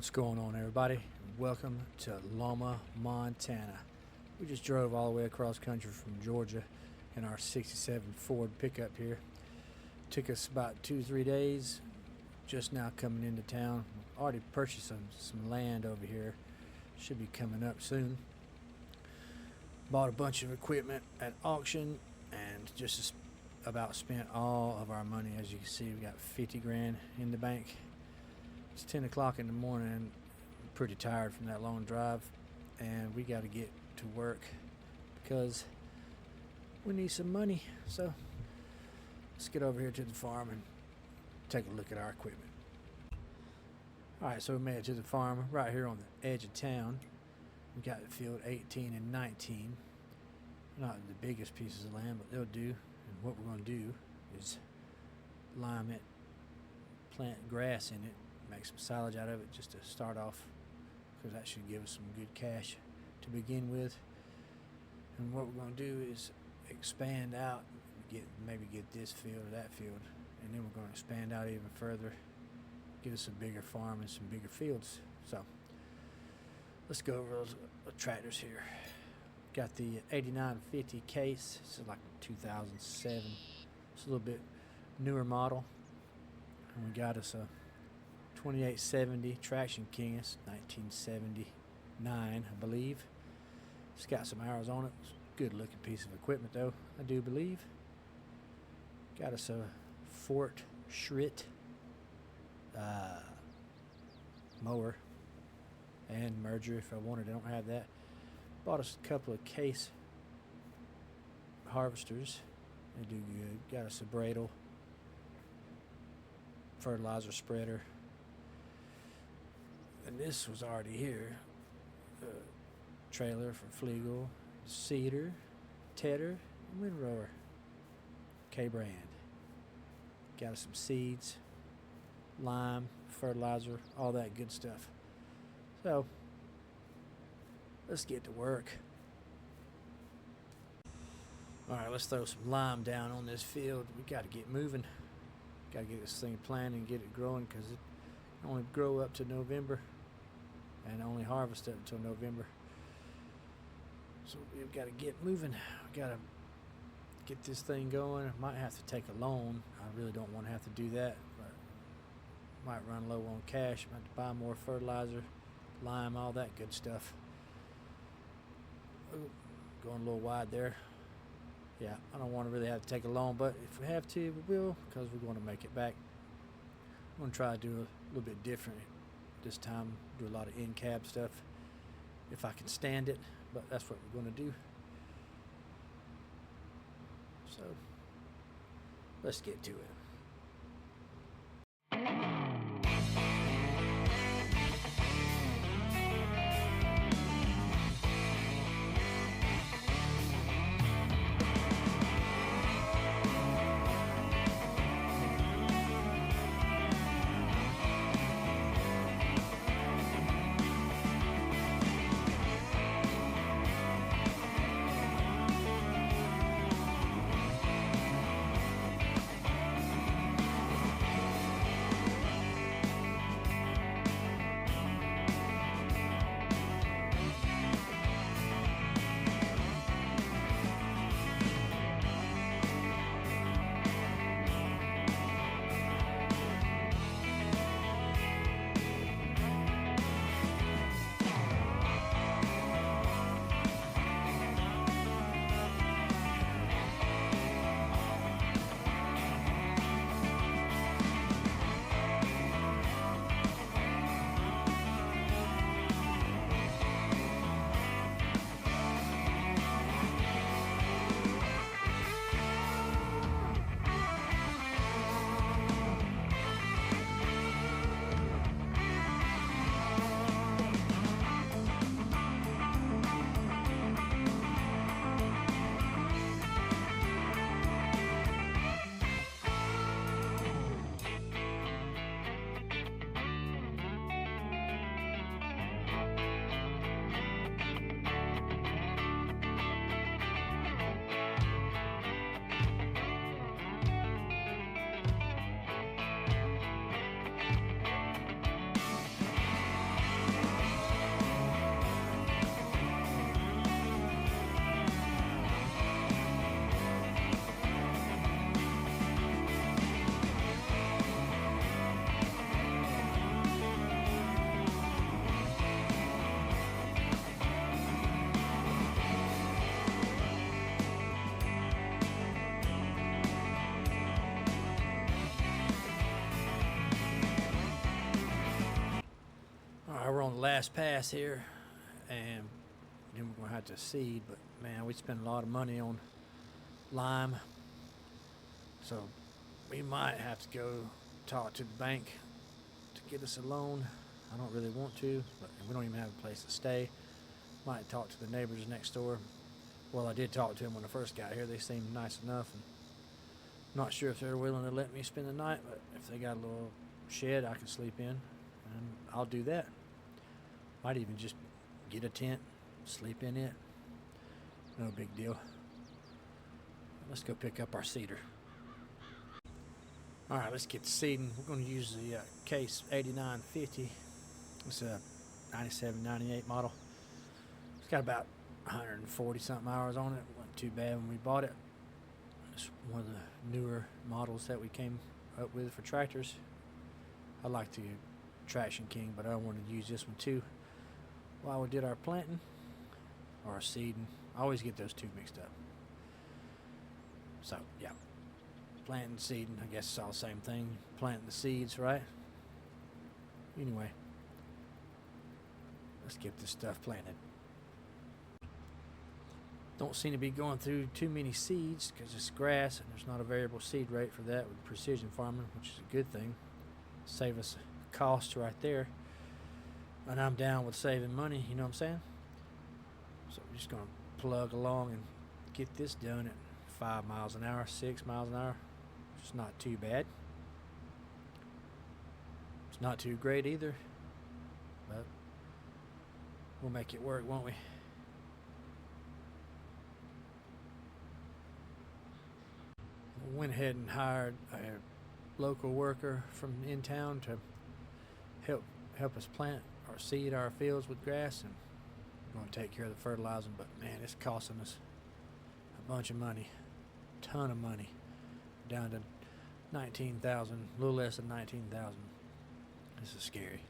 What's going on, everybody? Welcome to LOMA, Montana. We just drove all the way across country from Georgia in our 67 Ford pickup here. Took us about 2-3 days. Just now coming into town. Already purchased some land over here. Should be coming up soon. Bought a bunch of equipment at auction and just about spent all of our money. As you can see, we got 50 grand in the bank. It's 10 o'clock in the morning. I'm pretty tired from that long drive, and we got to get to work because we need some money. So let's get over here to the farm and take a look at our equipment. Alright, so we made it to the farm right here on the edge of town. We got the field 18 and 19. Not the biggest pieces of land, but they'll do. And what we're going to do is lime it, plant grass in it, make some silage out of it just to start off, because that should give us some good cash to begin with. And what we're going to do is expand out, maybe get this field or that field, and then we're going to expand out even further, get us a bigger farm and some bigger fields. So let's go over those tractors here. Got the 8950 case. This is like 2007. It's a little bit newer model. And we got us a 2870 Traction King. It's 1979, I believe. It's got some arrows on it. It's a good looking piece of equipment though, I do believe. Got us a Fort Schritt mower and merger if I wanted. I don't have that. Bought us a couple of case harvesters. They do good. Got us a Bradle fertilizer spreader. And this was already here. Trailer for Flegel, Cedar, Tedder, and Windrower. K-brand. Got us some seeds, lime, fertilizer, all that good stuff. So let's get to work. Alright, let's throw some lime down on this field. We got to get moving. Got to get this thing planted and get it growing, because it only grow up to November and only harvest up until November. So we've got to get moving. We got to get this thing going. I might have to take a loan. I really don't want to have to do that, but might run low on cash. Might have to buy more fertilizer, lime, all that good stuff. Ooh, going a little wide there. Yeah, I don't want to really have to take a loan, but if we have to, we will, because we're going to make it back. I'm going to try to do a little bit different this time. Do a lot of in-cab stuff if I can stand it, but that's what we're going to do. So let's get to it. last pass here, and then we're gonna have to seed. But man, we spend a lot of money on lime, so we might have to go talk to the bank to get us a loan. I don't really want to, but we don't even have a place to stay. Might talk to the neighbors next door. Well, I did talk to them when I first got here. They seemed nice enough, and not sure if they're willing to let me spend the night, but if they got a little shed I can sleep in, and I'll do that. Might even just get a tent, sleep in it. No big deal. Let's go pick up our cedar. All right, let's get to seeding. We're going to use the Case 8950. It's a 97, 98 model. It's got about 140 something hours on it. Wasn't too bad when we bought it. It's one of the newer models that we came up with for tractors. I like the Traction King, but I wanted to use this one too while we did our planting or our seeding. I always get those two mixed up. So yeah, planting, seeding, I guess it's all the same thing. Planting the seeds, right? Anyway, let's get this stuff planted. Don't seem to be going through too many seeds because it's grass and there's not a variable seed rate for that with precision farming, which is a good thing. Save us a cost right there. And I'm down with saving money, you know what I'm saying? So we're just going to plug along and get this done at 5 miles an hour, 6 miles an hour. It's not too bad. It's not too great either, but we'll make it work, won't we? We went ahead and hired a local worker from in town to help us plant or seed our fields with grass, and we're going to take care of the fertilizing. But man, it's costing us a bunch of money, ton of money, down to 19,000, a little less than 19,000. This is scary.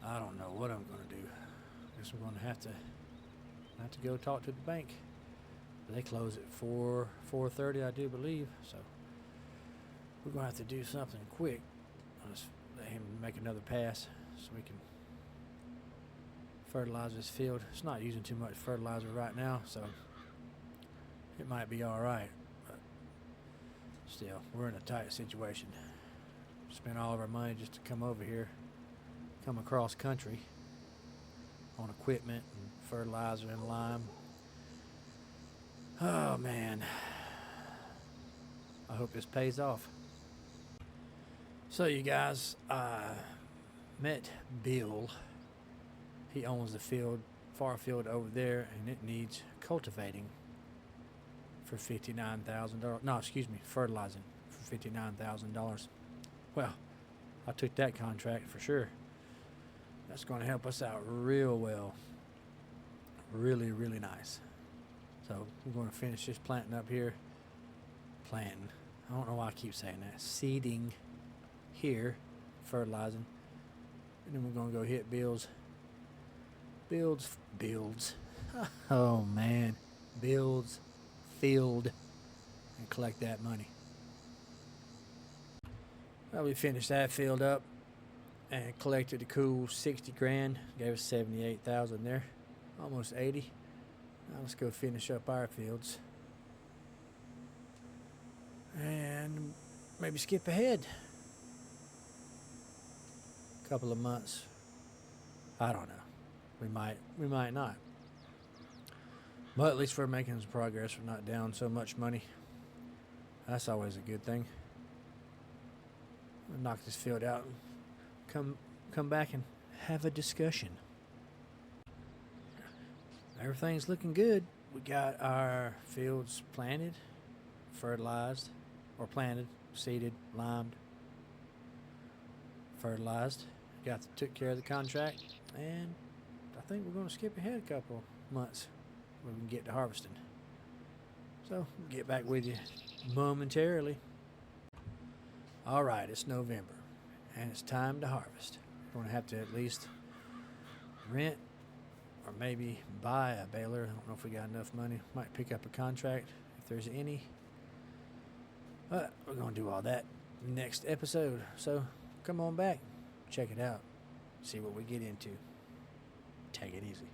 I don't know what I'm going to do. I guess I'm going to have to go talk to the bank. They close at 4:30, I do believe. So we're going to have to do something quick. Let's let him make another pass so we can fertilize this field. It's not using too much fertilizer right now, so it might be all right. But still, we're in a tight situation. Spent all of our money just to come over here, come across country on equipment and fertilizer and lime. Oh man, I hope this pays off. So you guys, I met Bill. He owns the field, far field over there, and it needs cultivating for $59,000. No, excuse me, fertilizing for $59,000. Well, I took that contract for sure. That's going to help us out real well. Really, really nice. So we're going to finish this planting up here. Planting. I don't know why I keep saying that. Seeding here. Fertilizing. And then we're going to go hit Bill's. Oh man. Bill's field. And collect that money. Well, we finished that field up. And collected a cool 60 grand. Gave us 78,000 there. Almost 80. Now let's go finish up our fields and maybe skip ahead a couple of months. I don't know. We might not. But at least we're making some progress. We're not down so much money. That's always a good thing. We'll knock this field out and come back and have a discussion. Everything's looking good. We got our fields planted, fertilized, or planted, seeded, limed, fertilized. Took care of the contract, and I think we're going to skip ahead a couple months when we can get to harvesting. So we'll get back with you momentarily. All right, it's November, and it's time to harvest. We're going to have to at least rent or maybe buy a baler. I don't know if we got enough money. Might pick up a contract if there's any. But we're going to do all that next episode. So come on back. Check it out. see what we get into. Take it easy.